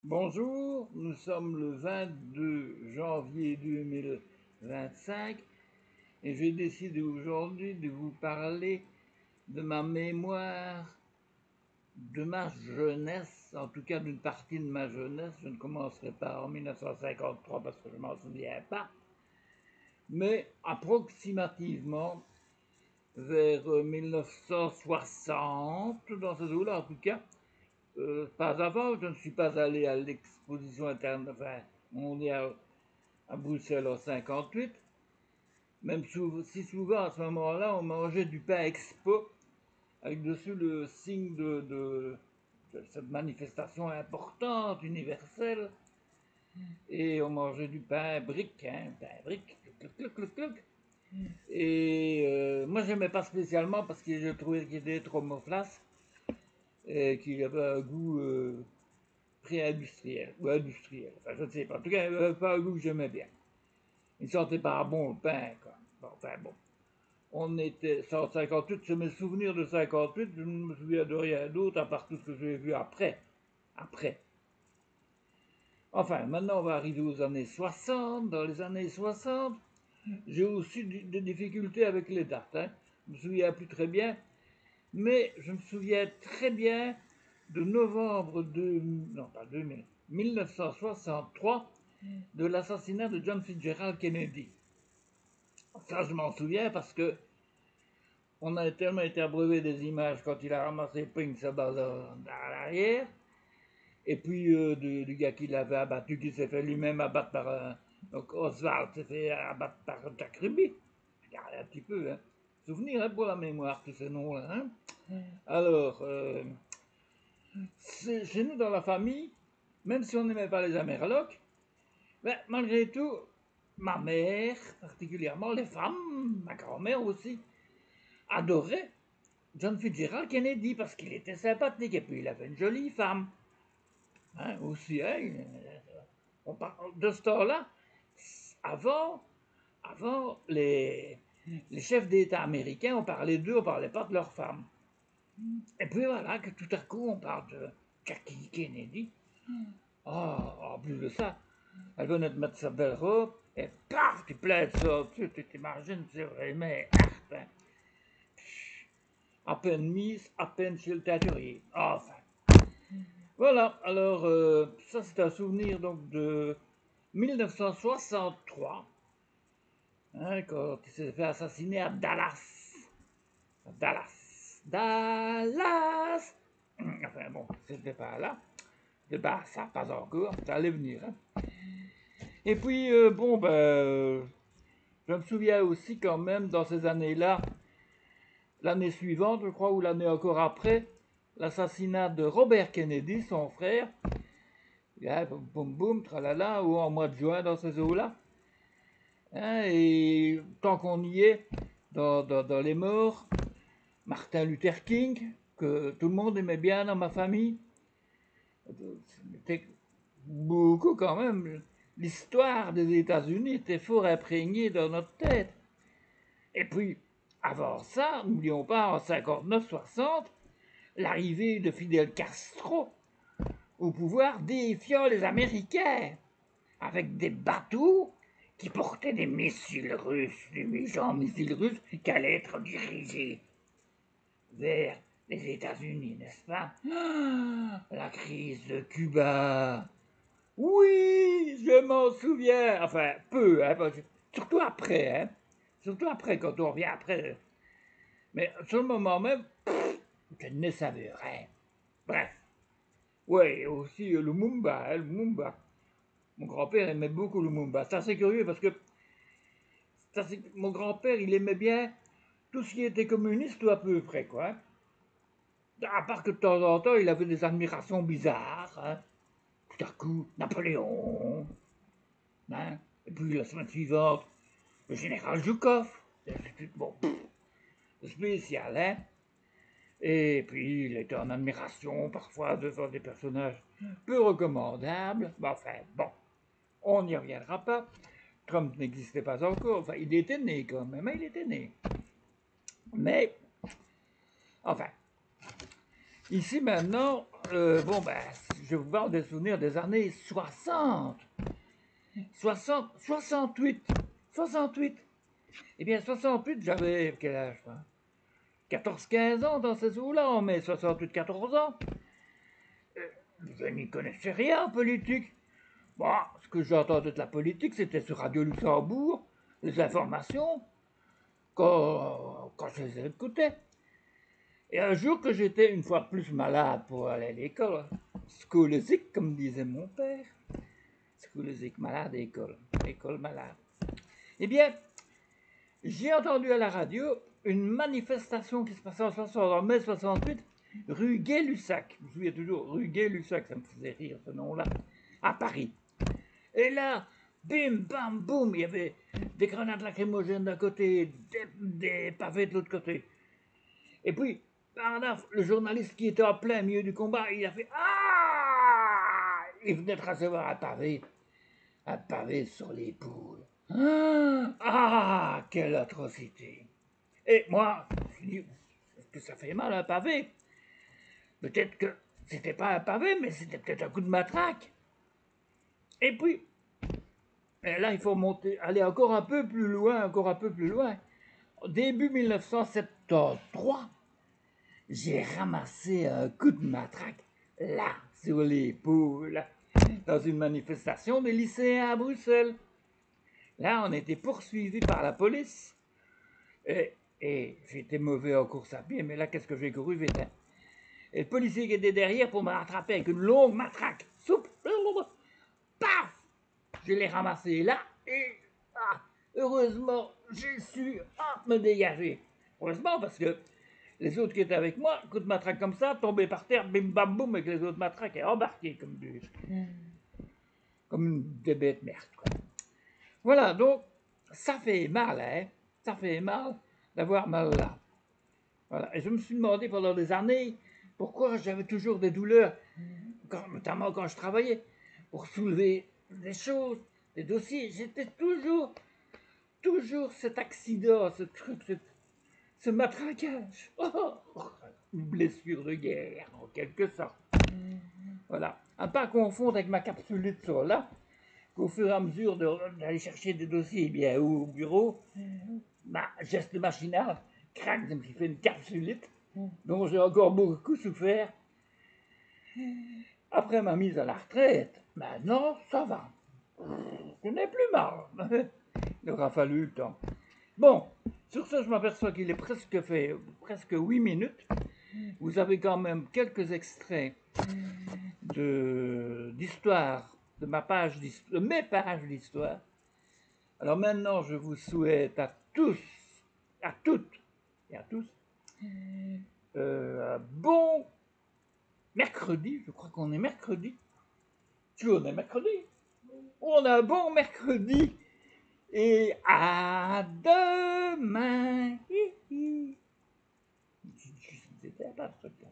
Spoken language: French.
Bonjour, nous sommes le 22 janvier 2025 et j'ai décidé aujourd'hui de vous parler de ma mémoire, de ma jeunesse, en tout cas d'une partie de ma jeunesse. Je ne commencerai pas en 1953 parce que je ne m'en souviens pas, mais approximativement vers 1960, dans ce eaux-là en tout cas. Pas avant, je ne suis pas allé à l'exposition mondiale à Bruxelles en 58, même si souvent à ce moment-là, on mangeait du pain expo avec dessus le signe de cette manifestation importante, universelle, et on mangeait du pain brique, pain brique, cluc, cluc, cluc. Et moi, j'aimais pas spécialement parce que je trouvais qu'il était trop moflasse et qu'il avait un goût pré-industriel ou industriel. Enfin, je ne sais pas. En tout cas, il n'avait pas un goût que j'aimais bien. Il sentait pas bon le pain, quoi. Bon, enfin bon. On était en 58, c'est mes souvenirs de 58, je ne me souviens de rien d'autre à part tout ce que j'ai vu après. Après. Enfin, maintenant on va arriver aux années 60. Dans les années 60, j'ai aussi des difficultés avec les dates. Je ne me souviens plus très bien, mais je me souviens très bien de novembre de, non pas 2000, 1963, de l'assassinat de John Fitzgerald Kennedy. Ça, je m'en souviens parce que on a tellement été abreuvé des images quand il a ramassé Prince à l'arrière, et puis du gars qui l'avait abattu, qui s'est fait lui-même abattre par un. Donc Oswald s'est fait abattre par Jack Ruby. Regardez un petit peu, hein. Souvenir hein, pour la mémoire, tous ces noms-là. Hein. Alors, chez nous dans la famille, même si on n'aimait pas les Amerlocs, ben, malgré tout, ma mère, particulièrement les femmes, ma grand-mère aussi, adorait John Fitzgerald Kennedy parce qu'il était sympathique et puis il avait une jolie femme. Hein, aussi, hein, on parle de ce temps-là, avant, avant les chefs d'État américains, on parlait d'eux, on parlait pas de leurs femmes. Et puis voilà que tout à coup on parle de Jackie Kennedy. Oh, en plus de ça, elle venait de mettre sa belle robe et paf, tu plaides ça, tu t'imagines, c'est vrai, mais à peine mise, à peine chez le teinturier. Enfin. Voilà, alors ça c'est un souvenir donc de 1963, hein, quand il s'est fait assassiner à Dallas. À Dallas. Dallas. Enfin bon, c'était pas là. C'était pas ça, pas encore. Ça allait venir. Hein. Et puis, bon, ben, je me souviens aussi quand même dans ces années-là, l'année suivante, je crois, ou l'année encore après, l'assassinat de Robert Kennedy, son frère, boum, boum, boum, tralala, ou en mois de juin dans ces eaux-là. Hein, et tant qu'on y est, dans les morts, Martin Luther King, que tout le monde aimait bien dans ma famille, c'était beaucoup quand même. L'histoire des États-Unis était fort imprégnée dans notre tête. Et puis, avant ça, n'oublions pas, en 59-60, l'arrivée de Fidel Castro au pouvoir défiant les Américains, avec des bateaux qui portaient des missiles russes, des méchants missiles russes qui allaient être dirigés vers les États-Unis, n'est-ce pas? La crise de Cuba. Oui, je m'en souviens. Enfin, peu, hein, surtout après, hein. Surtout après, quand on revient après. Mais sur le moment même, je ne savais rien. Bref. Oui, aussi le Mumba, hein, le Mumba. Mon grand-père aimait beaucoup le Mumba. C'est assez curieux parce que mon grand-père, il aimait bien tout ce qui était communiste ou à peu près, quoi. À part que de temps en temps, il avait des admirations bizarres. Hein. Tout à coup, Napoléon. Hein. Et puis la semaine suivante, le général Zhukov. Bon, spécial, hein. Et puis, il était en admiration parfois devant des personnages peu recommandables. Mais enfin, bon, on n'y reviendra pas. Trump n'existait pas encore. Enfin, il était né quand même, hein, il était né. Mais, enfin, ici maintenant, bon ben, je vous parle des souvenirs des années 60, 68, 68. Eh bien, 68, j'avais quel âge, moi? 14-15 ans dans ces eaux-là, on met 68-14 ans. Je n'y connaissais rien en politique. Bon, ce que j'entendais de la politique, c'était sur Radio Luxembourg, les informations, quand je les écoutais. Et un jour que j'étais une fois de plus malade pour aller à l'école, scolesique, comme disait mon père, scolesique, malade, école malade. Eh bien, j'ai entendu à la radio une manifestation qui se passait en mai 68, rue Gay-Lussac. Je me souviens toujours, rue Gay-Lussac, ça me faisait rire ce nom-là, à Paris. Et là, bim, bam, boum, il y avait des grenades lacrymogènes d'un côté, des pavés de l'autre côté. Et puis, le journaliste qui était en plein milieu du combat, il a fait ah! Il venait de recevoir un pavé sur l'épaule. Ah, quelle atrocité! Et moi, je me suis dit, est-ce que ça fait mal un pavé? Peut-être que c'était pas un pavé, mais c'était peut-être un coup de matraque. Et puis, là, il faut aller encore un peu plus loin, encore un peu plus loin. Début 1973, j'ai ramassé un coup de matraque, là, sur l'épaule, dans une manifestation des lycéens à Bruxelles. Là, on était poursuivis par la police. Et j'étais mauvais en course à pied, mais là, qu'est-ce que j'ai couru vite, hein? Et le policier qui était derrière pour me rattraper avec une longue matraque, soupe, paf! Je l'ai ramassé là, et heureusement, j'ai su me dégager. Heureusement, parce que les autres qui étaient avec moi, coup de matraque comme ça, tombaient par terre, bim bam boum, avec les autres matraques et embarqués comme des bêtes merdes, quoi. Voilà, donc, ça fait mal, hein? Ça fait mal d'avoir mal là. Voilà. Et je me suis demandé pendant des années pourquoi j'avais toujours des douleurs, notamment quand je travaillais, pour soulever des choses, des dossiers. J'étais toujours cet accident, ce truc, ce matraquage. Une blessure de guerre, en quelque sorte. Voilà. À ne pas confondre avec ma capsulite sur là, qu'au fur et à mesure d'aller chercher des dossiers bien au bureau, geste machinal, crac, je me suis fait une capsulite, dont j'ai encore beaucoup souffert. Après ma mise à la retraite, maintenant, ça va. Je n'ai plus mal. Il aura fallu le temps. Bon, sur ce, je m'aperçois qu'il est presque 8 minutes. Vous avez quand même quelques extraits d'histoire, de mes pages d'histoire. Alors maintenant, je vous souhaite à tous, à toutes et à tous, un bon mercredi. Je crois qu'on est mercredi. Tu on est mercredi. On a un bon mercredi. Et à demain. C'était pas ce truc-là.